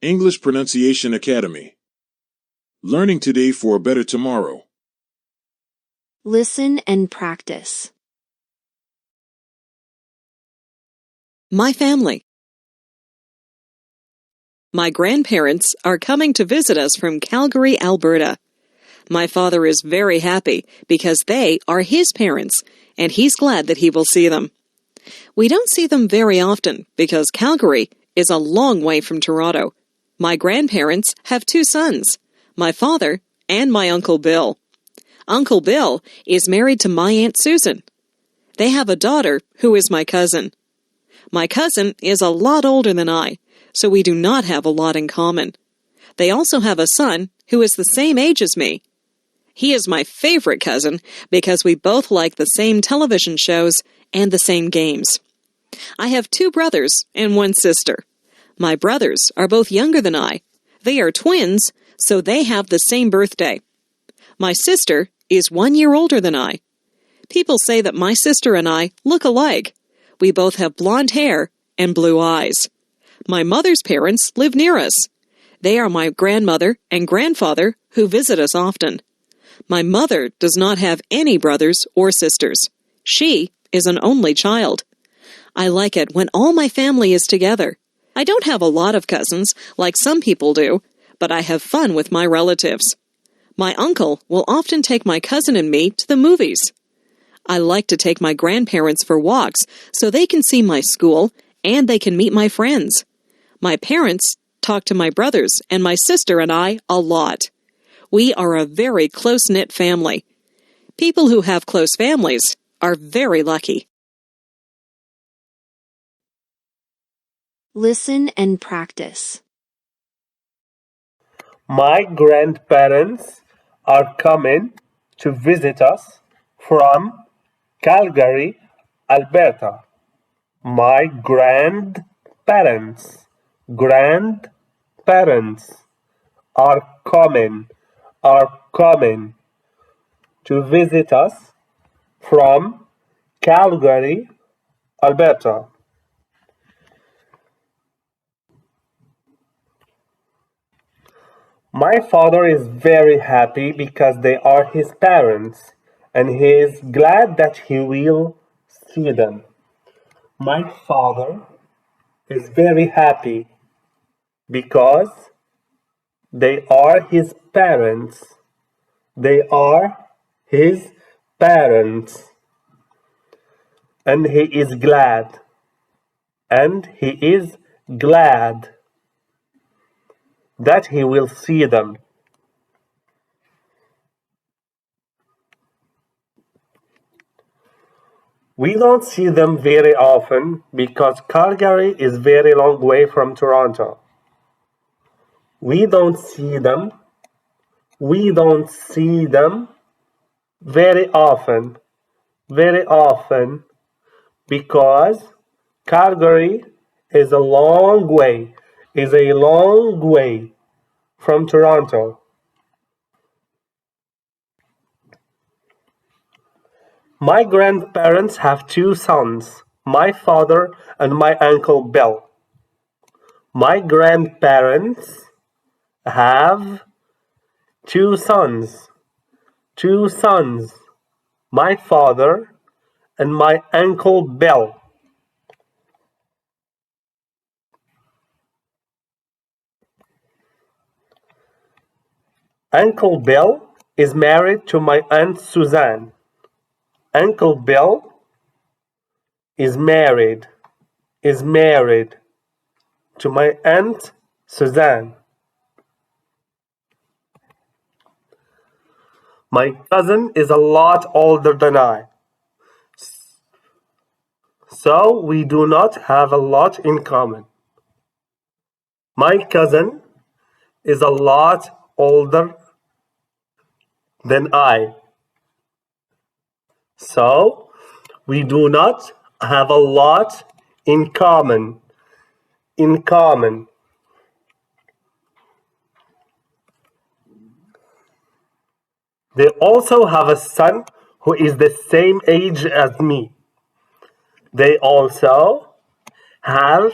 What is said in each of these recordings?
English Pronunciation Academy. Learning today for a better tomorrow. Listen and practice. My family. My grandparents are coming to visit us from Calgary, Alberta. My father is very happy because they are his parents, and he's glad that he will see them. We don't see them very often because Calgary is a long way from Toronto. My grandparents have 2 sons, my father and my Uncle Bill. Uncle Bill is married to my Aunt Susan. They have a daughter who is my cousin. My cousin is a lot older than I, so we do not have a lot in common. They also have a son who is the same age as me. He is my favorite cousin because we both like the same television shows and the same games. I have 2 brothers and 1 sister. My brothers are both younger than I. They are twins, so they have the same birthday. My sister is 1 year older than I. People say that my sister and I look alike. We both have blonde hair and blue eyes. My mother's parents live near us. They are my grandmother and grandfather who visit us often. My mother does not have any brothers or sisters. She is an only child. I like it when all my family is together. I don't have a lot of cousins like some people do, but I have fun with my relatives. My uncle will often take my cousin and me to the movies. I like to take my grandparents for walks so they can see my school and they can meet my friends. My parents talk to my brothers and my sister and I a lot. We are a very close-knit family. People who have close families are very lucky. Listen and practice. My grandparents are coming to visit us from Calgary, Alberta. My grandparents are coming to visit us from Calgary, Alberta. My father is very happy because they are his parents, and he is glad that he will see them. My father is very happy because they are his parents. They are his parents. And he is glad. That he will see them. We don't see them very often because Calgary is very long way from Toronto. We don't see them very often because Calgary is a long way from Toronto. My grandparents have 2 sons, my father and my Uncle Bill. My grandparents have 2 sons, my father and my Uncle Bill. Uncle Bill is married to my Aunt Suzanne. Uncle Bill is married to my Aunt Suzanne. My cousin is a lot older than I, so we do not have a lot in common. My cousin is a lot older than I, so we do not have a lot in common. They also have a son who is the same age as me. They also have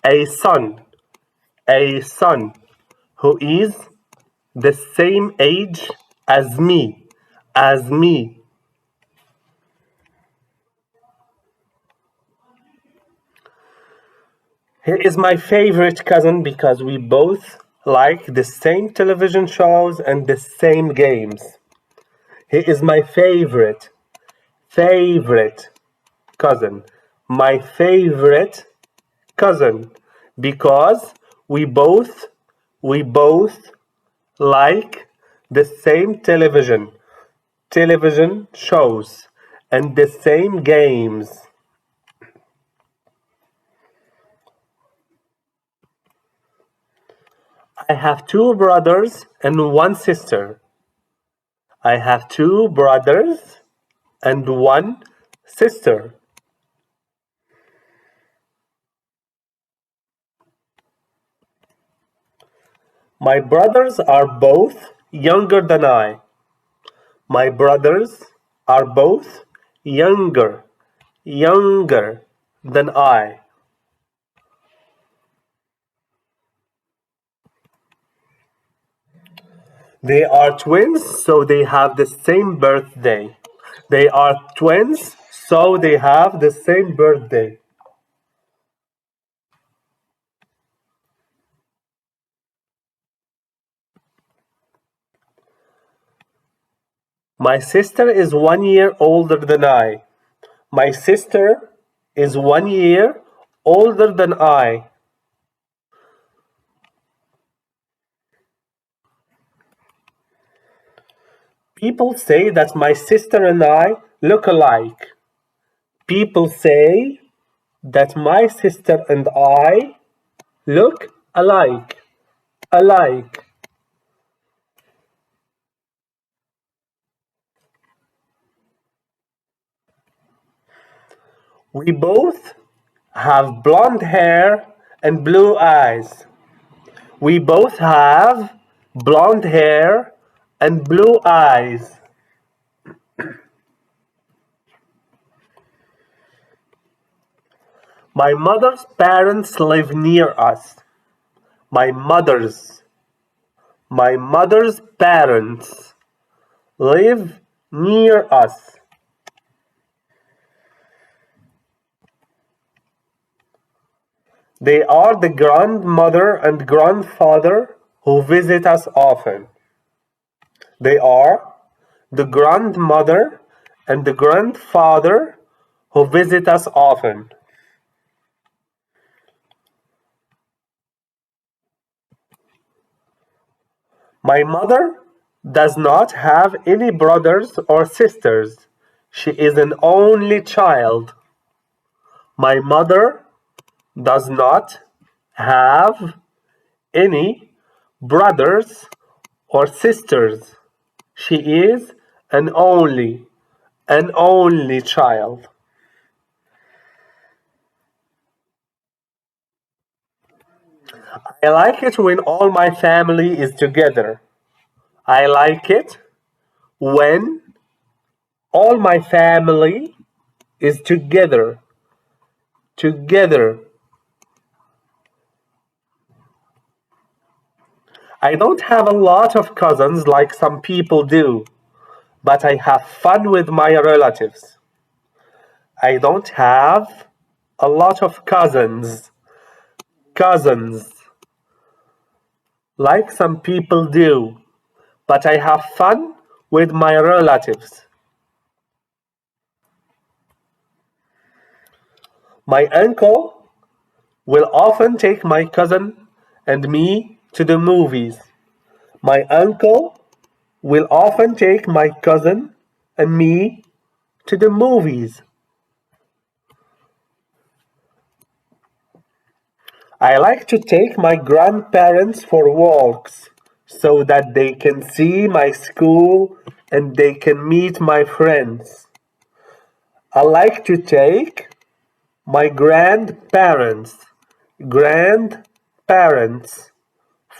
a son a son who is the same age as me. He is my favorite cousin because we both like the same television shows and the same games. He is my favorite cousin. My favorite cousin because we both like the same television shows and the same games. I have two brothers and one sister. I have two brothers and one sister. My brothers are both younger than I. My brothers are both younger than I. They are twins, so they have the same birthday. They are twins, so they have the same birthday. My sister is 1 year older than I. My sister is 1 year older than I. People say that my sister and I look alike. People say that my sister and I look alike. We both have blonde hair and blue eyes. We both have blonde hair and blue eyes. My mother's parents live near us. My mother's parents live near us. They are the grandmother and grandfather who visit us often. They are the grandmother and the grandfather who visit us often. My mother does not have any brothers or sisters. She is an only child. My mother does not have any brothers or sisters. She is an only child. I like it when all my family is together. I like it when all my family is together. I don't have a lot of cousins like some people do, but I have fun with my relatives. I don't have a lot of cousins like some people do, but I have fun with my relatives. My uncle will often take my cousin and me to the movies. My uncle will often take my cousin and me to the movies. I like to take my grandparents for walks so that they can see my school and they can meet my friends. I like to take my grandparents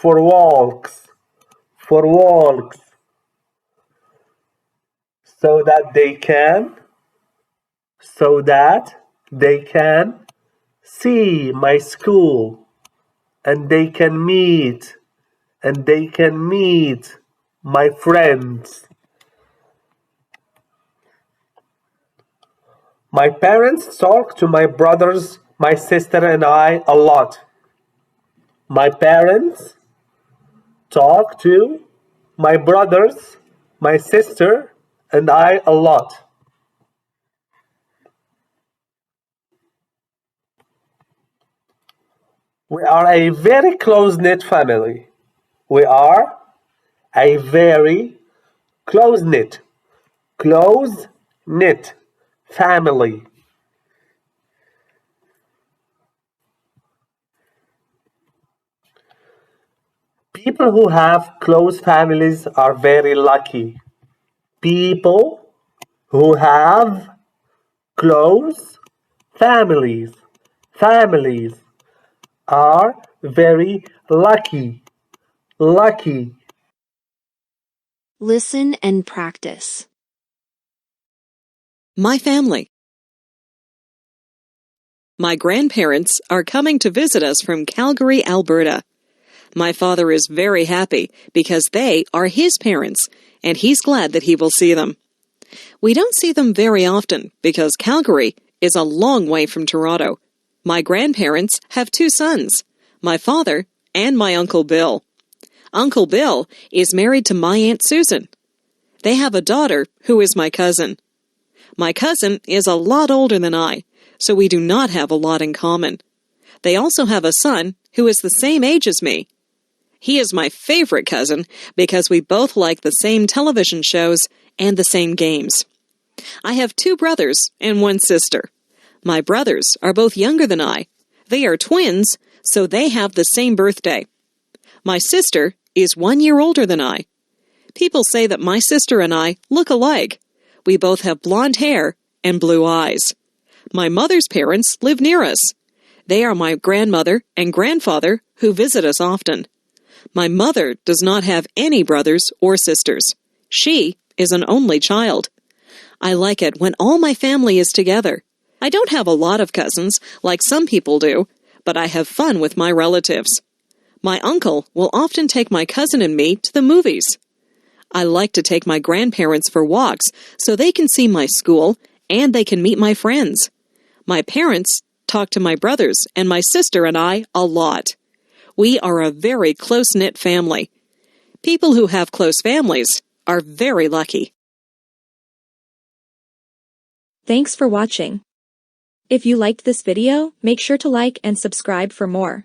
for walks so that they can see my school and they can meet my friends. My parents talk to my brothers, my sister, and I a lot. My parents talk to my brothers, my sister, and I a lot. We are a very close-knit family. We are a very close-knit family. People who have close families are very lucky. People who have close families are very lucky. Listen and practice. My family. My grandparents are coming to visit us from Calgary, Alberta. My father is very happy because they are his parents, and he's glad that he will see them. We don't see them very often because Calgary is a long way from Toronto. My grandparents have 2 sons, my father and my Uncle Bill. Uncle Bill is married to my Aunt Susan. They have a daughter who is my cousin. My cousin is a lot older than I, so we do not have a lot in common. They also have a son who is the same age as me. He is my favorite cousin because we both like the same television shows and the same games. I have 2 brothers and 1 sister. My brothers are both younger than I. They are twins, so they have the same birthday. My sister is 1 year older than I. People say that my sister and I look alike. We both have blonde hair and blue eyes. My mother's parents live near us. They are my grandmother and grandfather who visit us often. My mother does not have any brothers or sisters. She is an only child. I like it when all my family is together. I don't have a lot of cousins like some people do, but I have fun with my relatives. My uncle will often take my cousin and me to the movies. I like to take my grandparents for walks so they can see my school and they can meet my friends. My parents talk to my brothers and my sister and I a lot. We are a very close-knit family. People who have close families are very lucky. Thanks for watching. If you liked this video, make sure to like and subscribe for more.